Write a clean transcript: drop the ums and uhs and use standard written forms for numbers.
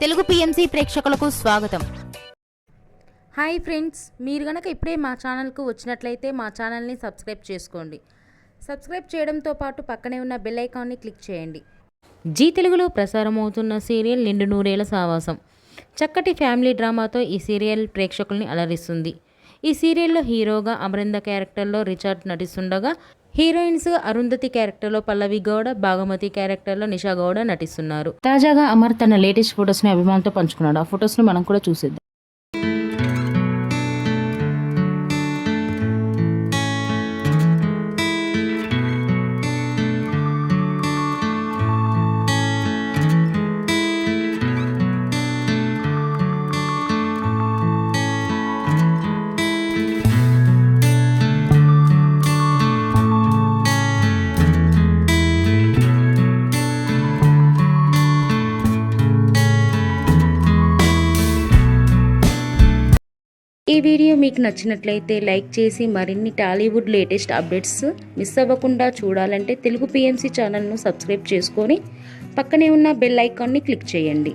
Telugu PMC ప్రేక్షకులకు స్వాగతం. Hi friends, మీరు గనక ఇప్పుడే మా ఛానల్కు వచ్చినట్లయితే మా ఛానల్ని సబ్స్క్రైబ్ చేసుకోండి. సబ్స్క్రైబ్ చేయడంతో పాటు పక్కనే ఉన్న బెల్ ఐకాన్ని క్లిక్ చేయండి. జీ తెలుగులో ప్రసారమవుతున్న సీరియల్ నిండు నూరేళ్ల సావాసం చక్కటి ఫ్యామిలీ డ్రామాతో ఈ సీరియల్ ప్రేక్షకుల్ని అలరిస్తుంది. ఈ సీరియల్లో హీరోగా అమరింద క్యారెక్టర్లో రిచర్డ్ నటిస్తుండగా, హీరోయిన్స్ అరుంధతి క్యారెక్టర్లో పల్లవి గౌడ, భాగమతి క్యారెక్టర్లో నిషా గౌడ నటిస్తున్నారు. తాజాగా అమర్ తన లేటెస్ట్ ఫొటోస్ని అభిమానులతో పంచుకున్నాడు. ఆ ఫొటోస్ని మనం కూడా చూసేద్దాం. ఈ వీడియో మీకు నచ్చినట్లయితే లైక్ చేసి మరిన్ని టాలీవుడ్ లేటెస్ట్ అప్డేట్స్ మిస్ అవ్వకుండా చూడాలంటే తెలుగు పిఎంసి ఛానల్ను సబ్స్క్రైబ్ చేసుకొని పక్కనే ఉన్న బెల్ ఐకాన్ని క్లిక్ చేయండి.